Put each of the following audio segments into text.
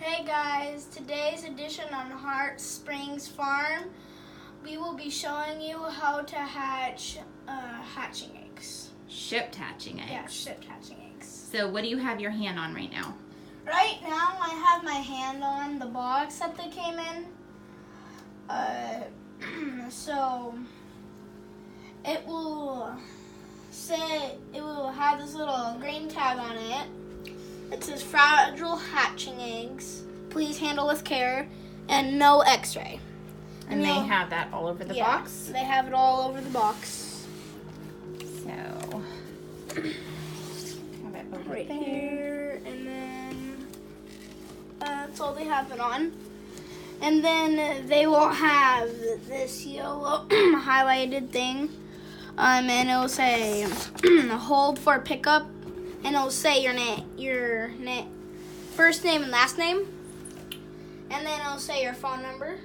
Hey guys, today's edition on Heart Springs Farm, we will be showing you how to hatch hatching eggs. Shipped hatching eggs. Yeah, shipped hatching eggs. So what do you have your hand on right now? Right now I have my hand on the box that they came in. So it will have this little green tag on it. It says fragile hatching eggs. Please handle with care and no x-ray. And they have that all over the box? They have it all over the box. So, have it over Right there. here, and then that's all they have it on. And then they will have this yellow highlighted thing, and it will say hold for pickup, and it will say your first name and last name, and then it'll say your phone number.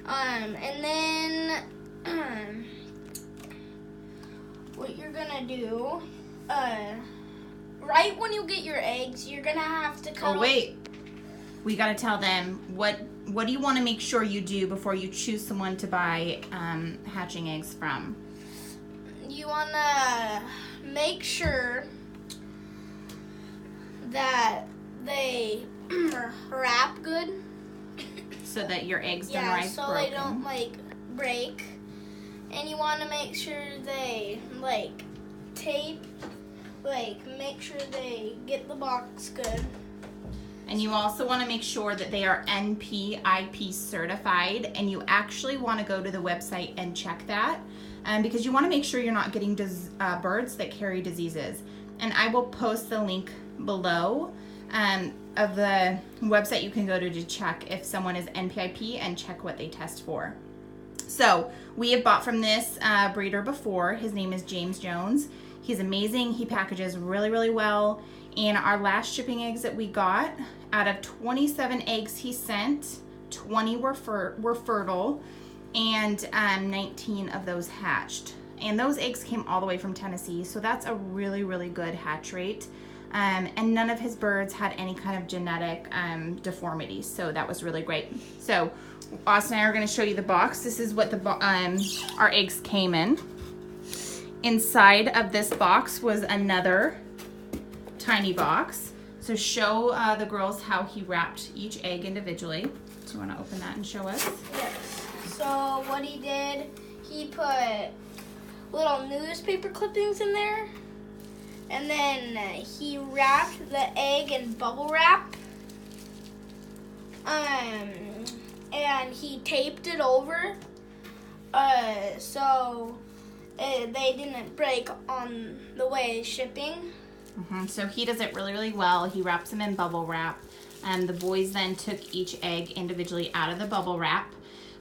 And then what you're gonna do, right when you get your eggs, you're gonna have to cut. Oh wait, we got to tell them what do you want to make sure you do before you choose someone to buy hatching eggs from? You wanna make sure that they wrap good. So that your eggs don't rise so broken. they don't break. And you want to make sure they tape, make sure they get the box good. And you also want to make sure that they are NPIP certified, and you actually want to go to the website and check that, because you want to make sure you're not getting birds that carry diseases. And I will post the link below of the website you can go to check if someone is NPIP and check what they test for. So we have bought from this breeder before. His name is James Jones. He's amazing. He packages really, really well. And our last shipping eggs that we got, out of 27 eggs he sent, 20 were fertile, and 19 of those hatched. And those eggs came all the way from Tennessee, so that's a really, really good hatch rate. And none of his birds had any kind of genetic deformity, so that was really great. So Austin and I are going to show you the box. This is what our eggs came in. Inside of this box was another tiny box. So show the girls how he wrapped each egg individually. Do you want to open that and show us? Yes. So what he did, he put little newspaper clippings in there, and then he wrapped the egg in bubble wrap, and he taped it over so they didn't break on the way shipping. So he does it really, really well. He wraps them in bubble wrap. The boys then took each egg individually out of the bubble wrap.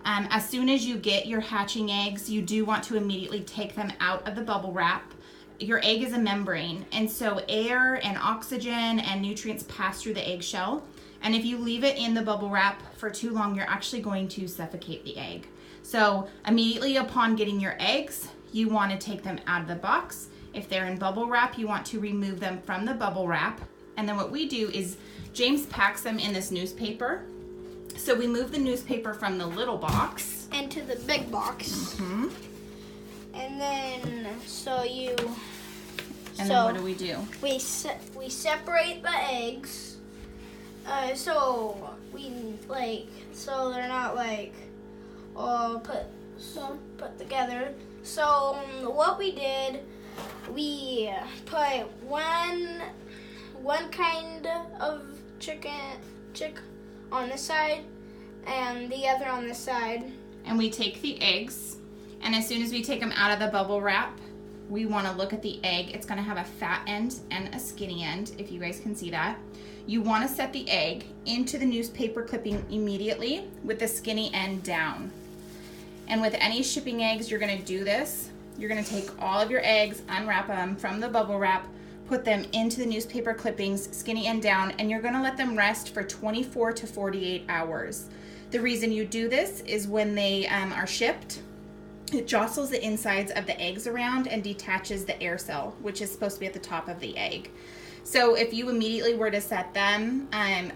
As soon as you get your hatching eggs, you do want to immediately take them out of the bubble wrap. Your egg is a membrane, and so air and oxygen and nutrients pass through the eggshell. And if you leave it in the bubble wrap for too long, you're actually going to suffocate the egg. So immediately upon getting your eggs, you want to take them out of the box. If they're in bubble wrap, you want to remove them from the bubble wrap. And then what we do is James packs them in this newspaper. So we move the newspaper from the little box into the big box. And then then what do we do? We separate the eggs. So they're not all put together. So what we did, we put one kind of chick on this side and the other on this side. And we take the eggs, and as soon as we take them out of the bubble wrap, we want to look at the egg. It's going to have a fat end and a skinny end, if you guys can see that. You want to set the egg into the newspaper clipping immediately with the skinny end down. And with any shipping eggs, you're going to do this. You're going to take all of your eggs, unwrap them from the bubble wrap, put them into the newspaper clippings, skinny end down, and you're going to let them rest for 24 to 48 hours. The reason you do this is when they are shipped, It jostles the insides of the eggs around and detaches the air cell, which is supposed to be at the top of the egg. So if you immediately were to set them,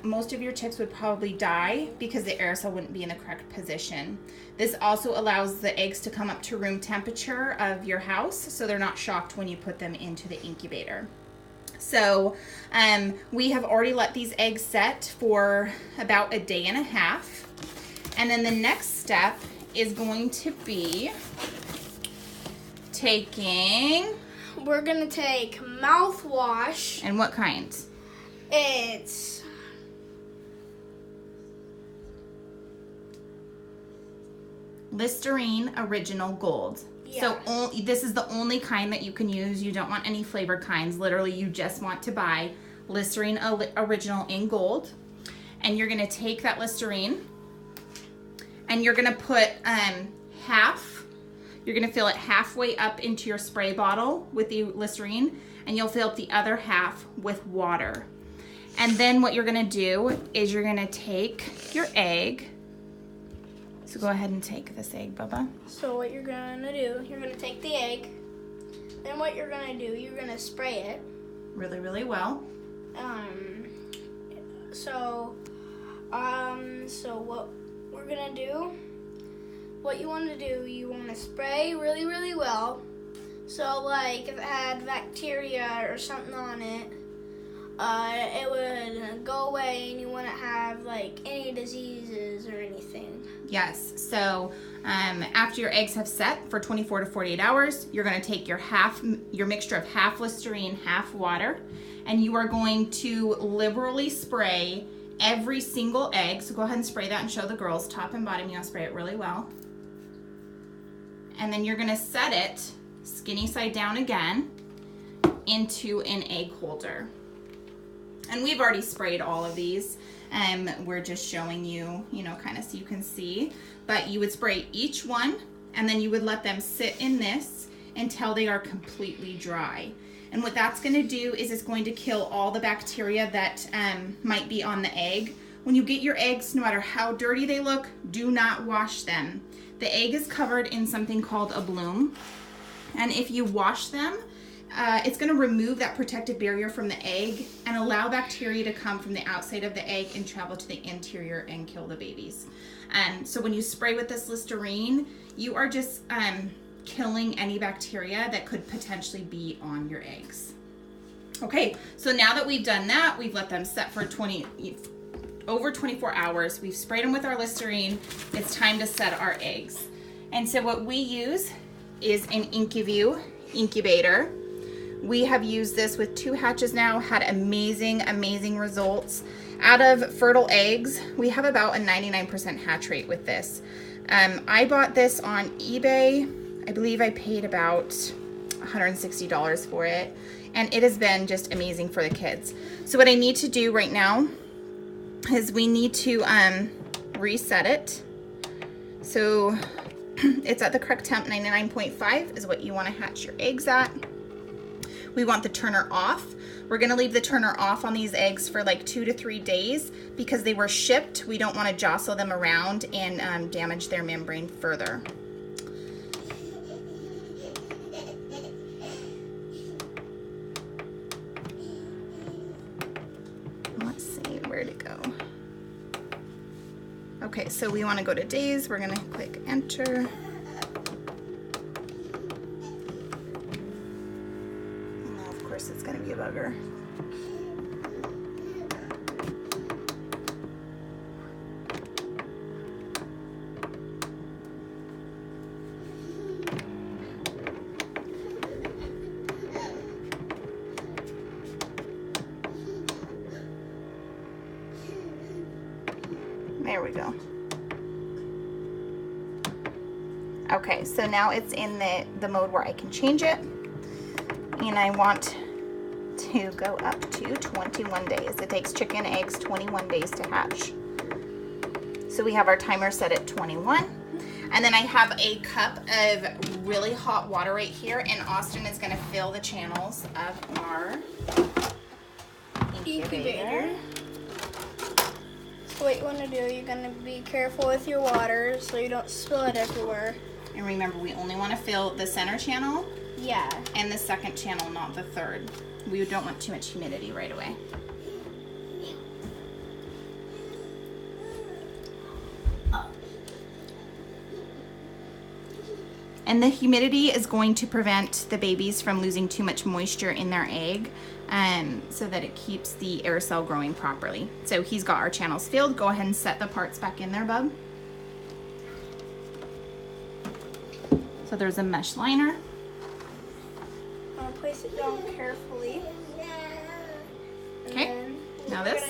most of your chicks would probably die because the aerosol wouldn't be in the correct position. This also allows the eggs to come up to room temperature of your house, so they're not shocked when you put them into the incubator. So we have already let these eggs set for about a day and a half. And then the next step is going to be we're gonna take mouthwash. And what kind? It's Listerine Original Gold. Yeah. So this is the only kind that you can use. You don't want any flavored kinds. Literally, you just want to buy Listerine Original in gold. And you're going to take that Listerine and you're going to put you're going to fill it halfway up into your spray bottle with the Listerine, and you'll fill up the other half with water. And then what you're going to do is you're going to take your egg. So go ahead and take this egg, Bubba. So what you're gonna do, you're gonna take the egg. Then what you're gonna do, you're gonna spray it. Really, really well. So what we're gonna do, what you want to do, you want to spray really, really well. So like if it had bacteria or something on it, it would go away, and you wouldn't have like any diseases or anything. Yes. So after your eggs have set for 24 to 48 hours, you're going to take your mixture of half Listerine, half water, and you are going to liberally spray every single egg. So go ahead and spray that and show the girls top and bottom. You want to spray it really well. And then you're going to set it skinny side down again into an egg holder. And we've already sprayed all of these. We're just showing you, kind of so you can see. But you would spray each one, and then you would let them sit in this until they are completely dry. And what that's going to do is it's going to kill all the bacteria that might be on the egg. When you get your eggs, no matter how dirty they look, do not wash them. The egg is covered in something called a bloom. And if you wash them, it's going to remove that protective barrier from the egg and allow bacteria to come from the outside of the egg and travel to the interior and kill the babies. So when you spray with this Listerine, you are just killing any bacteria that could potentially be on your eggs. Okay, so now that we've done that, we've let them set for over 24 hours. We've sprayed them with our Listerine. It's time to set our eggs. And so what we use is an IncuView incubator. We have used this with 2 hatches now, had amazing, amazing results. Out of fertile eggs, we have about a 99% hatch rate with this. I bought this on eBay. I believe I paid about $160 for it, and it has been just amazing for the kids. So what I need to do right now is we need to reset it. So it's at the correct temp, 99.5 is what you want to hatch your eggs at. We want the turner off. We're going to leave the turner off on these eggs for like 2 to 3 days because they were shipped. We don't want to jostle them around and damage their membrane further. Let's see, where to go. Okay, so we want to go to days. We're going to click enter. It's going to be a bugger. There we go. Okay, so now it's in the mode where I can change it, and I want to go up to 21 days. It takes chicken eggs 21 days to hatch. So we have our timer set at 21. And then I have a cup of really hot water right here, and Austin is going to fill the channels of our incubator. So what you want to do, you're going to be careful with your water so you don't spill it everywhere. And remember, we only want to fill the center channel. Yeah. And the second channel, not the third. We don't want too much humidity right away. And the humidity is going to prevent the babies from losing too much moisture in their egg, so that it keeps the air cell growing properly. So he's got our channels filled. Go ahead and set the parts back in there, bub. So there's a mesh liner. I'll place it down carefully. Okay. Now this.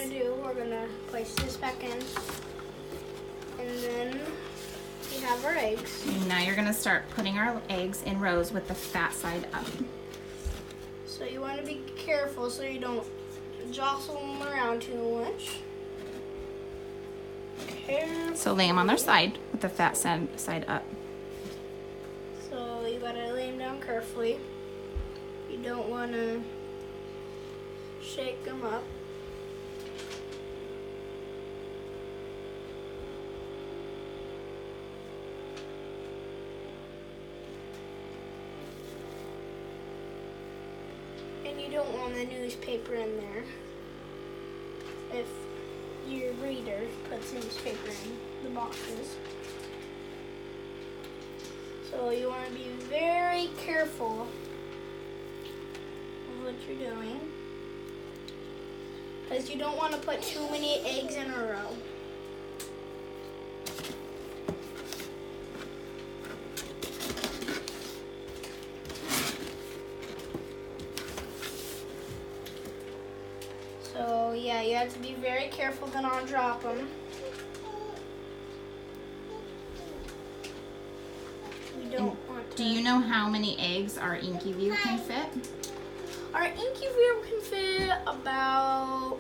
We're gonna place this back in, and then we have our eggs. And now you're gonna start putting our eggs in rows with the fat side up. So you want to be careful so you don't jostle them around too much. Careful. So lay them on their side with the fat side up. So you gotta lay them down carefully. You don't want to shake them up. And you don't want the newspaper in there. If your breeder puts newspaper in the boxes. So you want to be very careful of what you're doing. Because you don't want to put too many eggs in a row. So yeah, you have to be very careful to not drop them. You don't want to. Do you know how many eggs our InkyView can fit? Our InkyView can fit about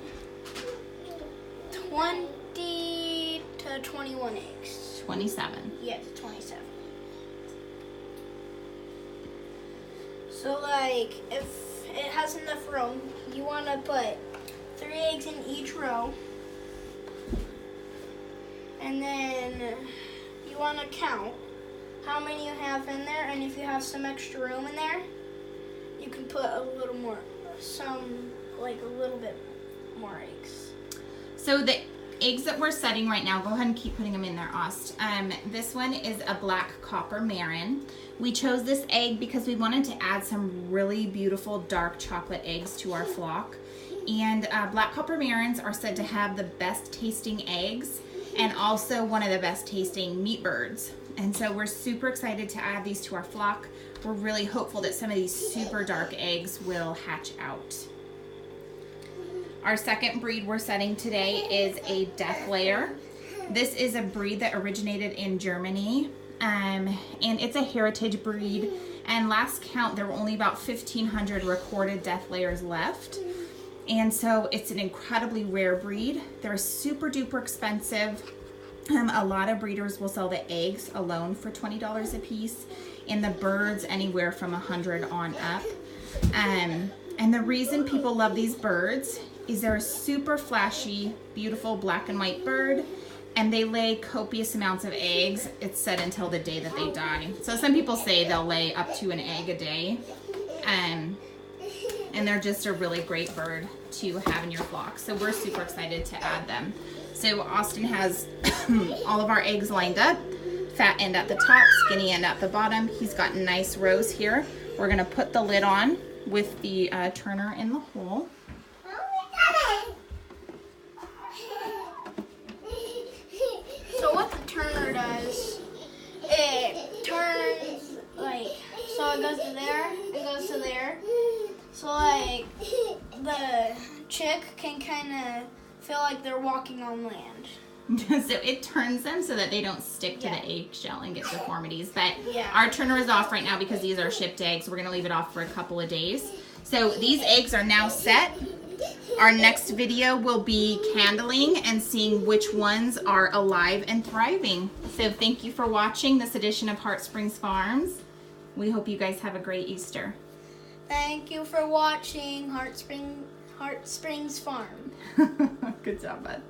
20 to 21 eggs. 27. Yes, 27. So like, if it has enough room, you want to put 3 eggs in each row. And then you want to count how many you have in there, and if you have some extra room in there, you can put a little more, a little bit more eggs. So the eggs that we're setting right now, go ahead and keep putting them in there, Ost. This one is a black copper marin. We chose this egg because we wanted to add some really beautiful dark chocolate eggs to our flock. And black copper marins are said to have the best tasting eggs and also one of the best tasting meat birds. And so we're super excited to add these to our flock. We're really hopeful that some of these super dark eggs will hatch out. Our second breed we're setting today is a Death Layer. This is a breed that originated in Germany, and it's a heritage breed. And last count, there were only about 1,500 recorded Death Layers left. And so it's an incredibly rare breed. They're super duper expensive. A lot of breeders will sell the eggs alone for $20 a piece, and the birds anywhere from $100 on up. And the reason people love these birds is they're a super flashy, beautiful black and white bird, and they lay copious amounts of eggs. It's said until the day that they die. So some people say they'll lay up to an egg a day. And they're just a really great bird to have in your flock. So we're super excited to add them. So Austin has all of our eggs lined up, fat end at the top, skinny end at the bottom. He's got nice rows here. We're gonna put the lid on with the turner in the hole. So what the turner does, it turns so it goes to there, it goes to there. So the chick can kind of feel like they're walking on land. So it turns them so that they don't stick to the eggshell and get deformities. But Yeah. our turner is off right now because these are shipped eggs. We're gonna leave it off for a couple of days. So these eggs are now set. Our next video will be candling and seeing which ones are alive and thriving. So thank you for watching this edition of Heart Springs Farms. We hope you guys have a great Easter. Thank you for watching Heart Springs Farm. Good job, bud.